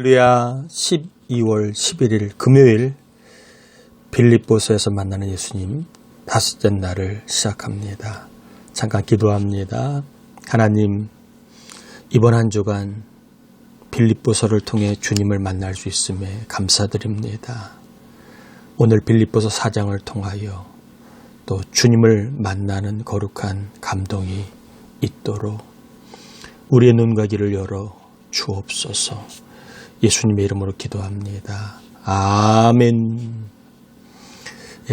할렐루야. 12월 11일 금요일 빌립보서에서 만나는 예수님 다섯째 날을 시작합니다. 잠깐 기도합니다. 하나님, 이번 한 주간 빌립보서를 통해 주님을 만날 수 있음에 감사드립니다. 오늘 빌립보서 4장을 통하여 또 주님을 만나는 거룩한 감동이 있도록 우리의 눈과 귀를 열어 주옵소서. 예수님의 이름으로 기도합니다. 아멘.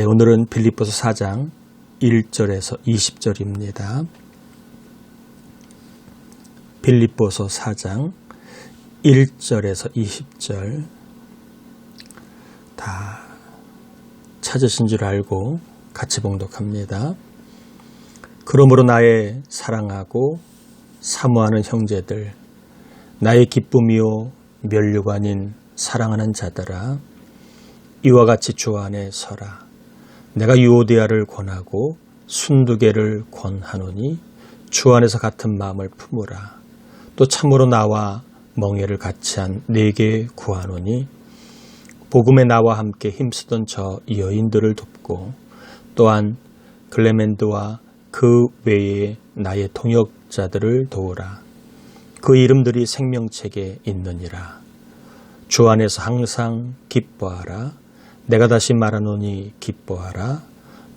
오늘은 빌립보서 4장 1절에서 20절입니다. 빌립보서 4장 1절에서 20절 다 찾으신 줄 알고 같이 봉독합니다. 그러므로 나의 사랑하고 사모하는 형제들, 나의 기쁨이요 면류가 아닌 사랑하는 자들아, 이와 같이 주 안에 서라. 내가 유오디아를 권하고 순두개를 권하노니 주 안에서 같은 마음을 품으라. 또 참으로 나와 멍에를 같이 한 네게 구하노니 복음에 나와 함께 힘쓰던 저 여인들을 돕고 또한 글레멘드와 그 외에 나의 동역자들을 도우라. 그 이름들이 생명책에 있느니라. 주 안에서 항상 기뻐하라. 내가 다시 말하노니 기뻐하라.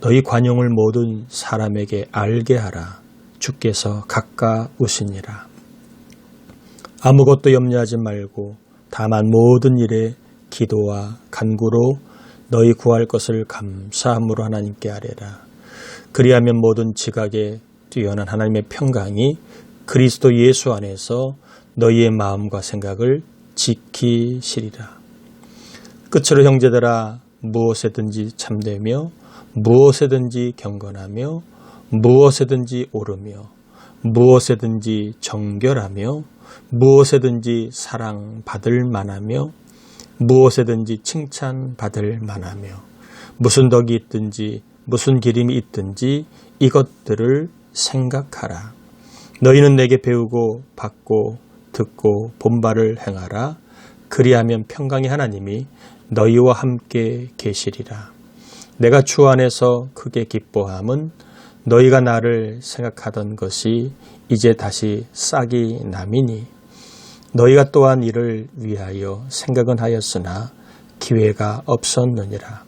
너희 관용을 모든 사람에게 알게 하라. 주께서 가까우시니라. 아무것도 염려하지 말고 다만 모든 일에 기도와 간구로 너희 구할 것을 감사함으로 하나님께 아뢰라. 그리하면 모든 지각에 뛰어난 하나님의 평강이 그리스도 예수 안에서 너희의 마음과 생각을 지키시리라. 끝으로 형제들아, 무엇에든지 참되며 무엇에든지 경건하며 무엇에든지 오르며 무엇에든지 정결하며 무엇에든지 사랑받을 만하며 무엇에든지 칭찬받을 만하며 무슨 덕이 있든지 무슨 기림이 있든지 이것들을 생각하라. 너희는 내게 배우고 받고 듣고 본바를 행하라. 그리하면 평강의 하나님이 너희와 함께 계시리라. 내가 주 안에서 크게 기뻐함은 너희가 나를 생각하던 것이 이제 다시 싹이 남이니 너희가 또한 이를 위하여 생각은 하였으나 기회가 없었느니라.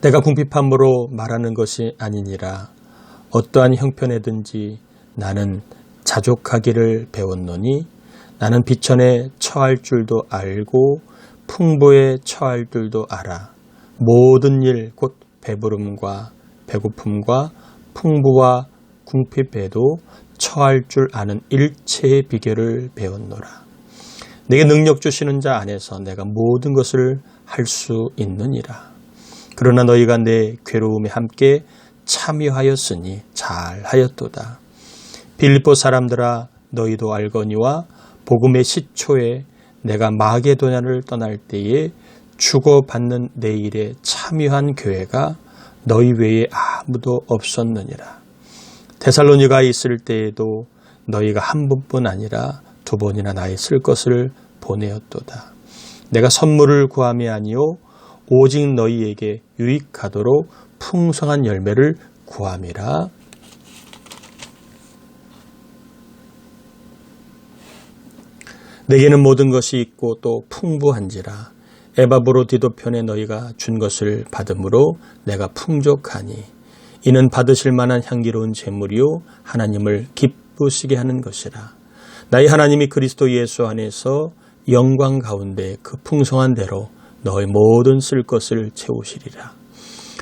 내가 궁핍함으로 말하는 것이 아니니라. 어떠한 형편에든지 나는 자족하기를 배웠노니 나는 비천에 처할 줄도 알고 풍부에 처할 줄도 알아. 모든 일 곧 배부름과 배고픔과 풍부와 궁핍에도 처할 줄 아는 일체의 비결을 배웠노라. 내게 능력 주시는 자 안에서 내가 모든 것을 할 수 있느니라. 그러나 너희가 내 괴로움에 함께 참여하였으니 잘하였도다. 빌립보 사람들아, 너희도 알거니와 복음의 시초에 내가 마게도냐를 떠날 때에 주고받는 내 일에 참여한 교회가 너희 외에 아무도 없었느니라. 데살로니가에 있을 때에도 너희가 한 번뿐 아니라 두 번이나 나의 쓸 것을 보내었도다. 내가 선물을 구함이 아니요 오직 너희에게 유익하도록 풍성한 열매를 구함이라. 내게는 모든 것이 있고 또 풍부한지라. 에바브로디도 편에 너희가 준 것을 받음으로 내가 풍족하니 이는 받으실 만한 향기로운 제물이요 하나님을 기쁘시게 하는 것이라. 나의 하나님이 그리스도 예수 안에서 영광 가운데 그 풍성한 대로 너희 모든 쓸 것을 채우시리라.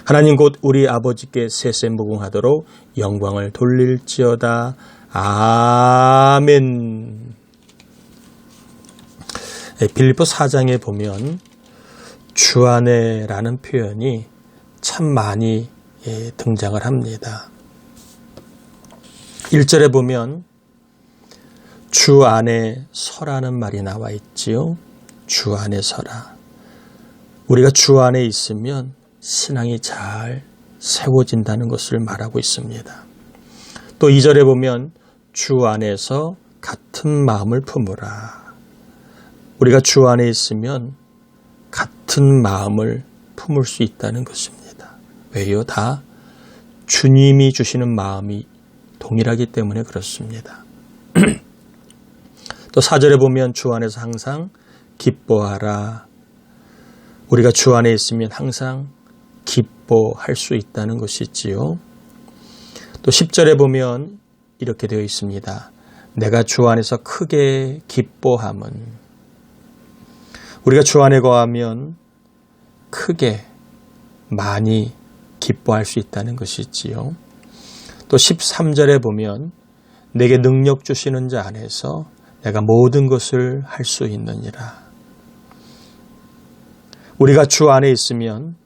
하나님 곧 우리 아버지께 세세무궁하도록 영광을 돌릴지어다. 아멘. 빌립보 4장에 보면 주 안에라는 표현이 참 많이 등장을 합니다. 1절에 보면 주 안에 서라는 말이 나와 있지요. 주 안에 서라. 우리가 주 안에 있으면 신앙이 잘 세워진다는 것을 말하고 있습니다. 또 2절에 보면 주 안에서 같은 마음을 품으라. 우리가 주 안에 있으면 같은 마음을 품을 수 있다는 것입니다. 왜요? 다 주님이 주시는 마음이 동일하기 때문에 그렇습니다. 또 4절에 보면 주 안에서 항상 기뻐하라. 우리가 주 안에 있으면 항상 기뻐할 수 있다는 것이지요. 또 10절에 보면 이렇게 되어 있습니다. 내가 주 안에서 크게 기뻐함은, 우리가 주 안에 거하면 크게 많이 기뻐할 수 있다는 것이지요. 또 13절에 보면 내게 능력 주시는 자 안에서 내가 모든 것을 할 수 있느니라. 우리가 주 안에 있으면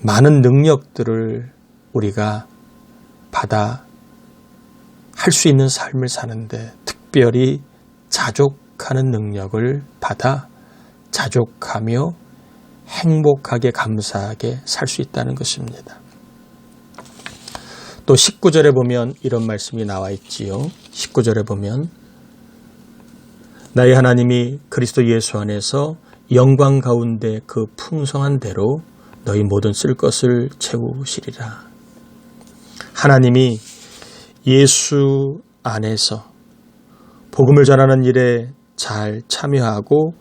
많은 능력들을 우리가 받아 할 수 있는 삶을 사는데, 특별히 자족하는 능력을 받아 자족하며 행복하게 감사하게 살 수 있다는 것입니다. 또 19절에 보면 이런 말씀이 나와 있지요. 19절에 보면 나의 하나님이 그리스도 예수 안에서 영광 가운데 그 풍성한 대로 너희 모든 쓸 것을 채우시리라. 하나님이 예수 안에서 복음을 전하는 일에 잘 참여하고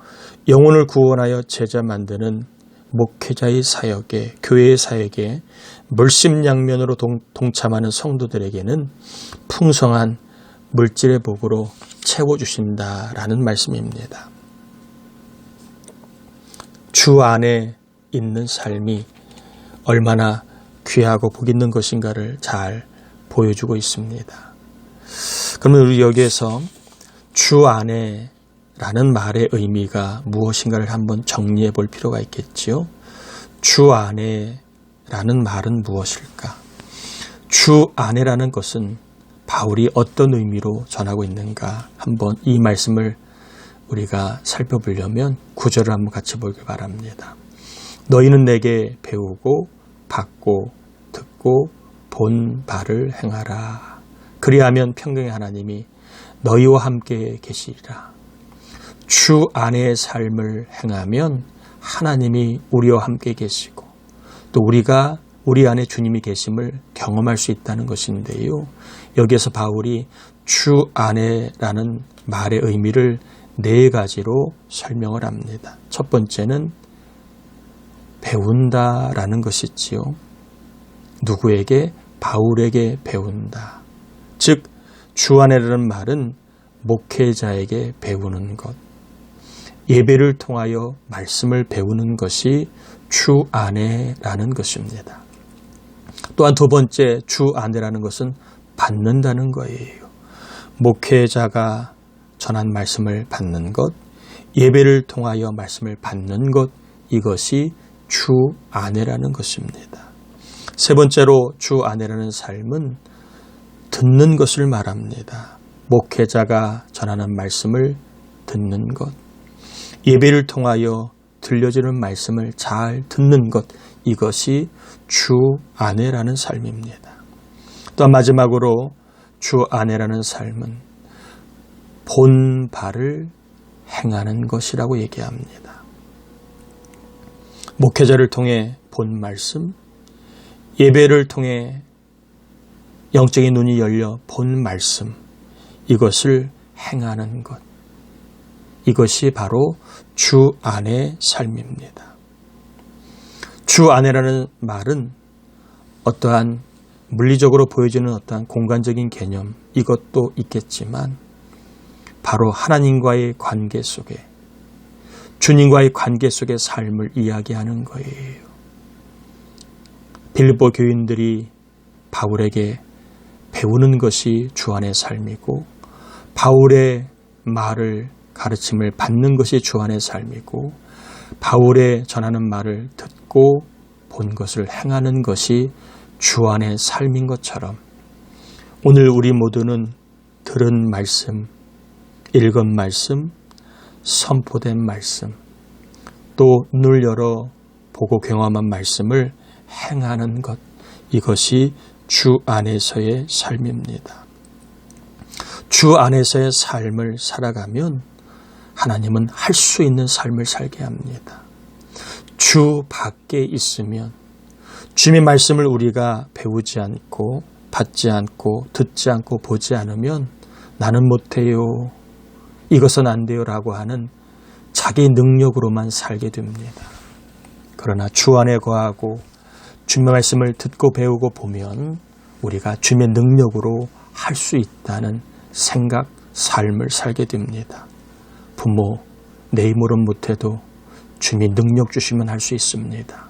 영혼을 구원하여 제자 만드는 목회자의 사역에, 교회의 사역에 물심양면으로 동참하는 성도들에게는 풍성한 물질의 복으로 채워주신다라는 말씀입니다. 주 안에 있는 삶이 얼마나 귀하고 복 있는 것인가를 잘 보여주고 있습니다. 그러면 우리 여기에서 주 안에 라는 말의 의미가 무엇인가를 한번 정리해 볼 필요가 있겠지요. 주 안에 라는 말은 무엇일까? 주 안에라는 것은 바울이 어떤 의미로 전하고 있는가, 한번 이 말씀을 우리가 살펴보려면 구절을 한번 같이 보길 바랍니다. 너희는 내게 배우고 받고 듣고 본 바를 행하라. 그리하면 평강의 하나님이 너희와 함께 계시리라. 주 안의 삶을 행하면 하나님이 우리와 함께 계시고 또 우리가 우리 안에 주님이 계심을 경험할 수 있다는 것인데요. 여기에서 바울이 주 안에라는 말의 의미를 4가지로 설명을 합니다. 첫 번째는 배운다라는 것이지요. 누구에게? 바울에게 배운다. 즉 주 안에라는 말은 목회자에게 배우는 것, 예배를 통하여 말씀을 배우는 것이 주 안에라는 것입니다. 또한 두 번째, 주 안에라는 것은 받는다는 거예요. 목회자가 전한 말씀을 받는 것, 예배를 통하여 말씀을 받는 것, 이것이 주 안에라는 것입니다. 세 번째로 주 안에라는 삶은 듣는 것을 말합니다. 목회자가 전하는 말씀을 듣는 것, 예배를 통하여 들려주는 말씀을 잘 듣는 것, 이것이 주 안에라는 삶입니다. 또 마지막으로 주 안에라는 삶은 본 바를 행하는 것이라고 얘기합니다. 목회자를 통해 본 말씀, 예배를 통해 영적인 눈이 열려 본 말씀, 이것을 행하는 것, 이것이 바로 주 안의 삶입니다. 주 안에라는 말은 어떠한 물리적으로 보여지는 어떠한 공간적인 개념, 이것도 있겠지만 바로 하나님과의 관계 속에, 주님과의 관계 속의 삶을 이야기하는 거예요. 빌립보 교인들이 바울에게 배우는 것이 주 안의 삶이고, 바울의 말을 가르침을 받는 것이 주 안의 삶이고, 바울의 전하는 말을 듣고 본 것을 행하는 것이 주 안의 삶인 것처럼, 오늘 우리 모두는 들은 말씀, 읽은 말씀, 선포된 말씀, 또 눈을 열어 보고 경험한 말씀을 행하는 것, 이것이 주 안에서의 삶입니다. 주 안에서의 삶을 살아가면 하나님은 할 수 있는 삶을 살게 합니다. 주 밖에 있으면 주님의 말씀을 우리가 배우지 않고 받지 않고 듣지 않고 보지 않으면 나는 못해요, 이것은 안 돼요 라고 하는 자기 능력으로만 살게 됩니다. 그러나 주 안에 거하고 주님의 말씀을 듣고 배우고 보면 우리가 주님의 능력으로 할 수 있다는 생각, 삶을 살게 됩니다. 부모, 내 힘으로는 못해도 주님이 능력 주시면 할 수 있습니다.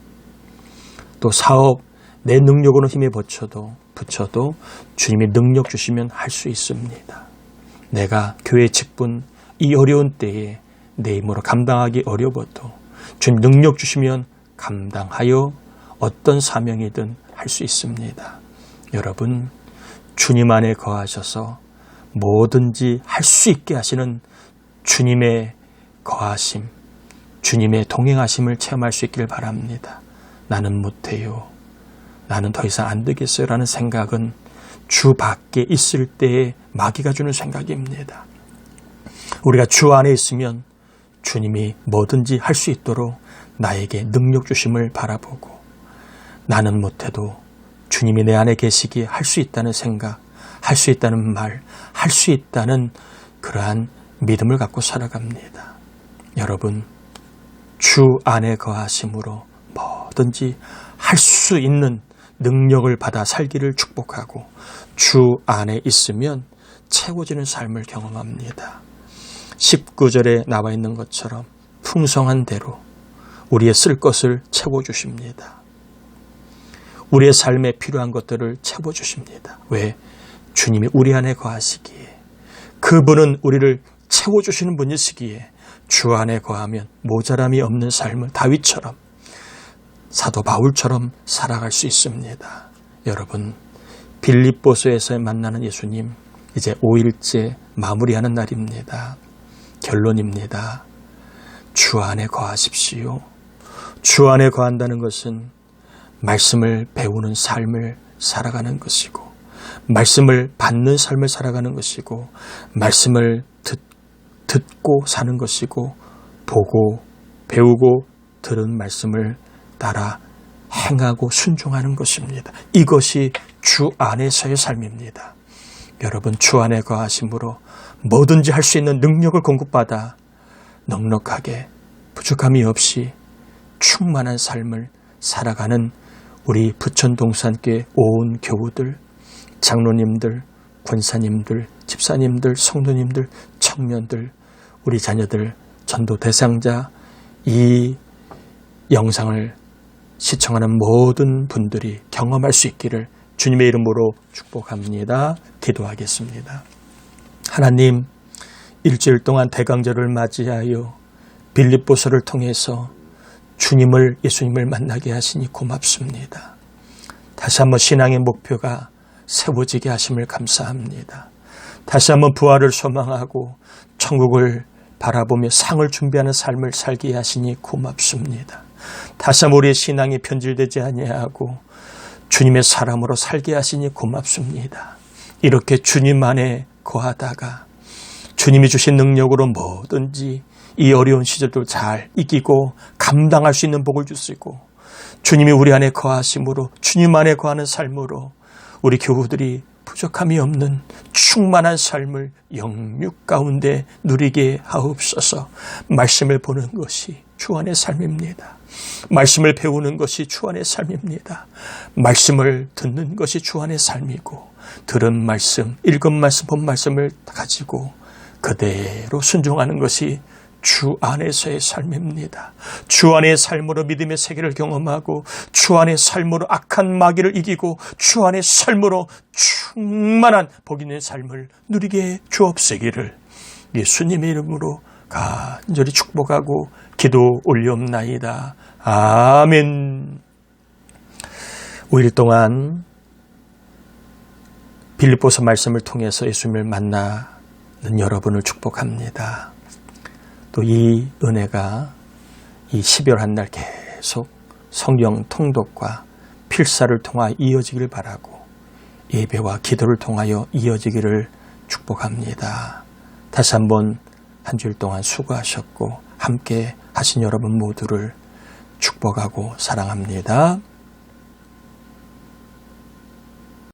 또 사업, 내 능력으로 힘에 붙여도 주님이 능력 주시면 할 수 있습니다. 내가 교회 직분, 이 어려운 때에 내 힘으로 감당하기 어려워도 주님 능력 주시면 감당하여 어떤 사명이든 할 수 있습니다. 여러분, 주님 안에 거하셔서 뭐든지 할 수 있게 하시는 주님의 거하심, 주님의 동행하심을 체험할 수 있기를 바랍니다. 나는 못해요, 나는 더 이상 안 되겠어요 라는 생각은 주 밖에 있을 때에 마귀가 주는 생각입니다. 우리가 주 안에 있으면 주님이 뭐든지 할 수 있도록 나에게 능력 주심을 바라보고, 나는 못해도 주님이 내 안에 계시기에 할 수 있다는 생각, 할 수 있다는 말, 할 수 있다는 그러한 믿음을 갖고 살아갑니다. 여러분, 주 안에 거하심으로 뭐든지 할 수 있는 능력을 받아 살기를 축복하고, 주 안에 있으면 채워지는 삶을 경험합니다. 19절에 나와 있는 것처럼 풍성한 대로 우리의 쓸 것을 채워주십니다. 우리의 삶에 필요한 것들을 채워주십니다. 왜? 주님이 우리 안에 거하시기에, 그분은 우리를 채워주시는 분이시기에 주 안에 거하면 모자람이 없는 삶을 다윗처럼, 사도 바울처럼 살아갈 수 있습니다. 여러분, 빌립보서에서 만나는 예수님, 이제 5일째 마무리하는 날입니다. 결론입니다. 주 안에 거하십시오. 주 안에 거한다는 것은 말씀을 배우는 삶을 살아가는 것이고, 말씀을 받는 삶을 살아가는 것이고, 말씀을 듣고 사는 것이고, 보고 배우고 들은 말씀을 따라 행하고 순종하는 것입니다. 이것이 주 안에서의 삶입니다. 여러분, 주 안에 거하심으로 뭐든지 할 수 있는 능력을 공급받아 넉넉하게 부족함이 없이 충만한 삶을 살아가는 우리 부천동산교회 온 교우들, 장로님들, 권사님들, 집사님들, 성도님들, 청년들, 우리 자녀들, 전도 대상자, 이 영상을 시청하는 모든 분들이 경험할 수 있기를 주님의 이름으로 축복합니다. 기도하겠습니다. 하나님, 일주일 동안 대강절을 맞이하여 빌립보서를 통해서 주님을, 예수님을 만나게 하시니 고맙습니다. 다시 한번 신앙의 목표가 세워지게 하심을 감사합니다. 다시 한번 부활을 소망하고 천국을 바라보며 상을 준비하는 삶을 살게 하시니 고맙습니다. 다시 한번 우리의 신앙이 변질되지 아니하고 주님의 사람으로 살게 하시니 고맙습니다. 이렇게 주님 안에 거하다가 주님이 주신 능력으로 뭐든지 이 어려운 시절도 잘 이기고 감당할 수 있는 복을 주시고, 주님이 우리 안에 거하심으로, 주님 안에 거하는 삶으로 우리 교우들이 부족함이 없는 충만한 삶을 영육 가운데 누리게 하옵소서. 말씀을 보는 것이 주 안의 삶입니다. 말씀을 배우는 것이 주 안의 삶입니다. 말씀을 듣는 것이 주 안의 삶이고, 들은 말씀, 읽은 말씀, 본 말씀을 가지고 그대로 순종하는 것이 주 안에서의 삶입니다. 주 안의 삶으로 믿음의 세계를 경험하고, 주 안의 삶으로 악한 마귀를 이기고, 주 안의 삶으로 충만한 복 있는 삶을 누리게 주옵시기를 예수님의 이름으로 간절히 축복하고 기도 올리옵나이다. 아멘. 5일 동안 빌립보서 말씀을 통해서 예수님을 만나는 여러분을 축복합니다. 또 이 은혜가 이 12월 한 달 계속 성경 통독과 필사를 통하여 이어지기를 바라고, 예배와 기도를 통하여 이어지기를 축복합니다. 다시 한번 한 주일 동안 수고하셨고 함께 하신 여러분 모두를 축복하고 사랑합니다.